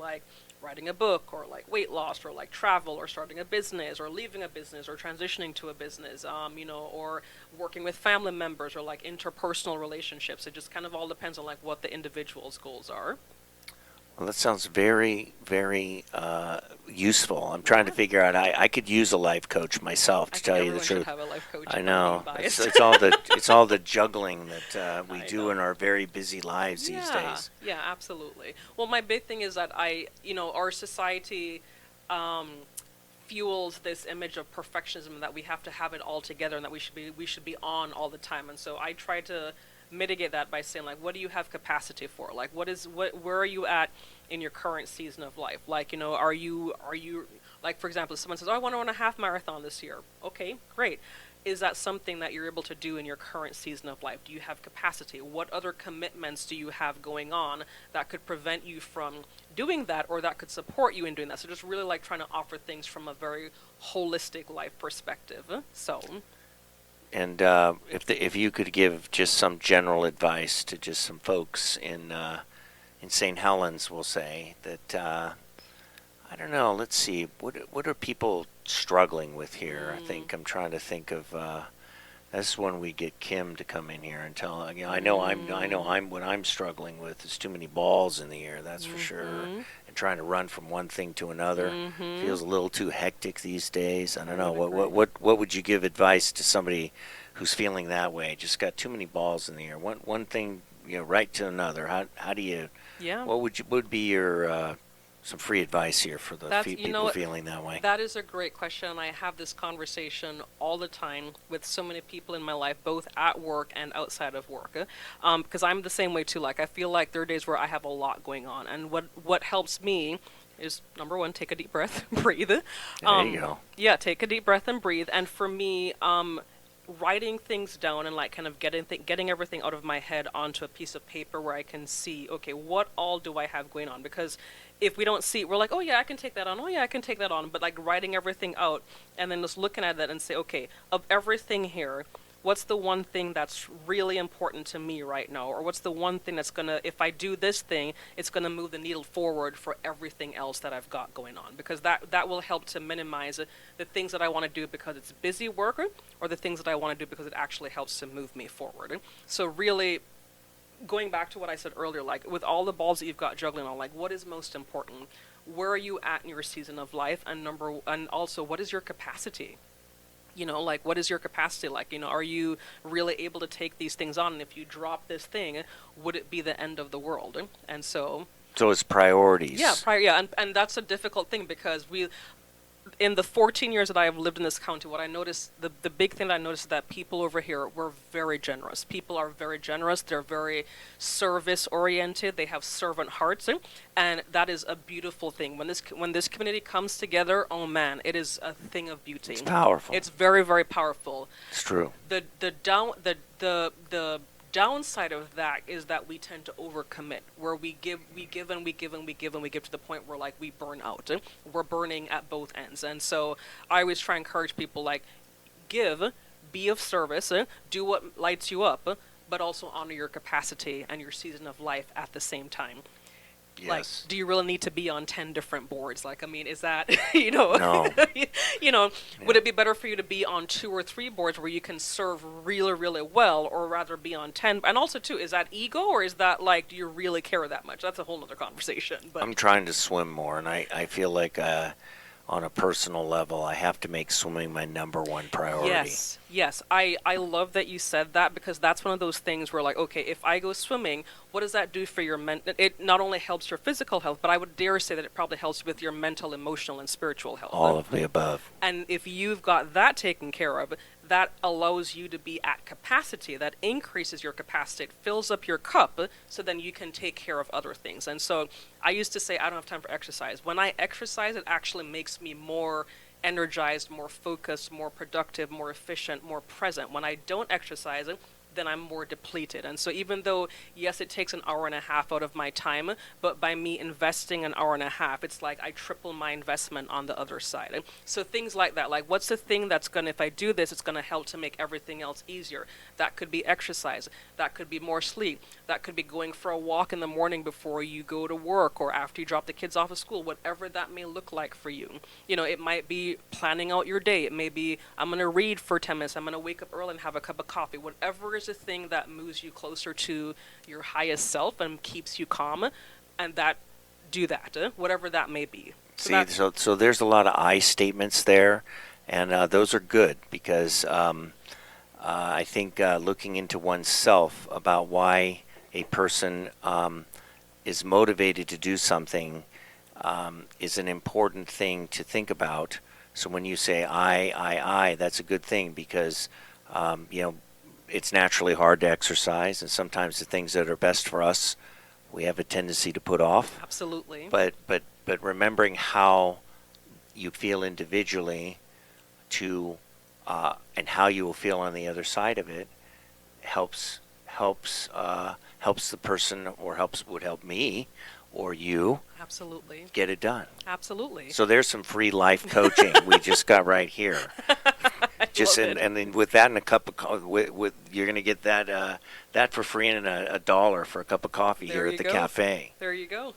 writing a book, or weight loss, or travel, or starting a business, or leaving a business, or transitioning to a business, or working with family members, or interpersonal relationships. It just kind of all depends on what the individual's goals are. Well, that sounds very, very useful. I'm trying to figure out. I could use a life coach myself, to tell you the Everyone truth. should have a life coach. I I'm know. not being It's, biased. it's all the juggling that we I do know. in our very busy lives these days. Yeah, absolutely. Well, my big thing is that our society fuels this image of perfectionism, that we have to have it all together, and that we should be on all the time. And so I try to mitigate that by saying, what do you have capacity for? Where are you at in your current season of life? Are you for example, if someone says, "Oh, I want to run a half marathon this year." Okay, great. Is that something that you're able to do in your current season of life? Do you have capacity? What other commitments do you have going on that could prevent you from doing that, or that could support you in doing that? So just really trying to offer things from a very holistic life perspective. So. And if you could give just some general advice to just some folks in St. Helens, we'll say that I don't know. Let's see. What are people struggling with here? I think I'm trying to think of. That's when we get Kim to come in here and tell. I know I'm what I'm struggling with is too many balls in the air. That's for sure. And trying to run from one thing to another feels a little too hectic these days. I don't know. What would you give advice to somebody who's feeling that way? Just got too many balls in the air. One thing right to another. How do you? Yeah. What would be your some free advice here for the people what, feeling that way? That is a great question, and I have this conversation all the time with so many people in my life, both at work and outside of work. Because I'm the same way too. I feel like there are days where I have a lot going on, and what helps me is, number one, take a deep breath, breathe. There you go. Yeah, take a deep breath and breathe. And for me, writing things down and kind of getting everything out of my head onto a piece of paper where I can see, okay, what all do I have going on? Because if we don't see, we're like, oh yeah, I can take that on. Oh yeah, I can take that on. But writing everything out and then just looking at that and say, okay, of everything here, what's the one thing that's really important to me right now? Or what's the one thing that's gonna, if I do this thing, it's gonna move the needle forward for everything else that I've got going on? Because that will help to minimize the things that I want to do because it's busy work, or the things that I want to do because it actually helps to move me forward. So really, going back to what I said earlier, with all the balls that you've got juggling on, what is most important? Where are you at in your season of life? And also, what is your capacity? What is your capacity like? Are you really able to take these things on? And if you drop this thing, would it be the end of the world? And so it's priorities. yeah, and that's a difficult thing because in the 14 years that I have lived in this county, what I noticed, the big thing that I noticed is that people over here were very generous. People are very generous. They're very service oriented. They have servant hearts, and that is a beautiful thing. When this community comes together, oh man, it is a thing of beauty. It's powerful. It's very, very powerful. It's true. The downside of that is that we tend to overcommit, where we give to the point where like we burn out. We're burning at both ends. And so I always try and encourage people like give, be of service, do what lights you up, but also honor your capacity and your season of life at the same time. Like, Yes. do you really need to be on 10 different boards? Like, I mean, is that, you know, No. would it be better for you to be on 2 or 3 boards where you can serve really, really well, or rather be on 10? And also, too, is that ego, or is that, like, do you really care that much? That's a whole other conversation. But I'm trying to swim more, and I feel like on a personal level, I have to make swimming my number one priority. Yes. I love that you said that, because that's one of those things where, like, okay, if I go swimming, what does that do for your mental? It not only helps your physical health, but I would dare say that it probably helps with your mental, emotional, and spiritual health. All of the above. And if you've got that taken care of, that allows you to be at capacity. That increases your capacity. It fills up your cup, so then you can take care of other things. And so I used to say, I don't have time for exercise. When I exercise, it actually makes me more energized, more focused, more productive, more efficient, more present. When I don't exercise, then I'm more depleted. And so even though, yes, it takes an hour and a half out of my time, but by me investing an hour and a half, it's like I triple my investment on the other side. And so things like that, like what's the thing that's going to, if I do this, it's going to help to make everything else easier. That could be exercise. That could be more sleep. That could be going for a walk in the morning before you go to work or after you drop the kids off of school, whatever that may look like for you. You know, it might be planning out your day. It may be, I'm going to read for 10 minutes. I'm going to wake up early and have a cup of coffee. Whatever is the thing that moves you closer to your highest self and keeps you calm, and that do that, whatever that may be. So there's a lot of I statements there, and those are good because I think looking into oneself about why a person is motivated to do something is an important thing to think about. So when you say I, that's a good thing because it's naturally hard to exercise, and sometimes the things that are best for us, we have a tendency to put off. Absolutely. But remembering how you feel individually and how you will feel on the other side of it helps the person, or would help me or you Absolutely. get it done. Absolutely. So there's some free life coaching we just got right here. And then with that and a cup of coffee, you're going to get that for free and a $1 for a cup of coffee There here you at the go. cafe. There you go.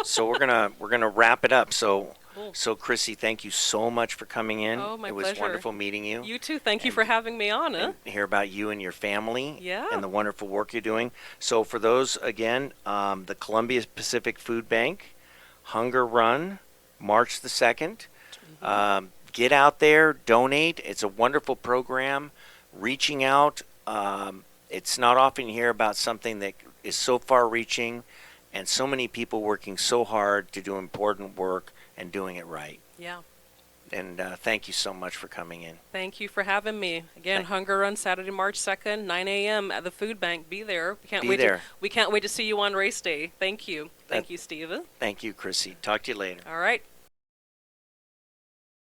So we're gonna wrap it up. So Cool. so Chrissy, thank you so much for coming in. Oh, my It was pleasure. wonderful meeting you. You too. Thank you And- for having me on. And hear about you and your family. Yeah. And the wonderful work you're doing. So for those again, the Columbia Pacific Food Bank Hunger Run, March the 2nd. Get out there, donate. It's a wonderful program. Reaching out. It's not often you hear about something that is so far-reaching, and so many people working so hard to do important work and doing it right. Yeah. And thank you so much for coming in. Thank you for having me. Again, Thank- Hunger Run Saturday, March 2nd, 9 a.m. at the food bank. Be there. We can't Be wait there. we can't wait to see you on race day. Thank you. Thank That- you, Steve. Thank you, Chrissy. Talk to you later. All right.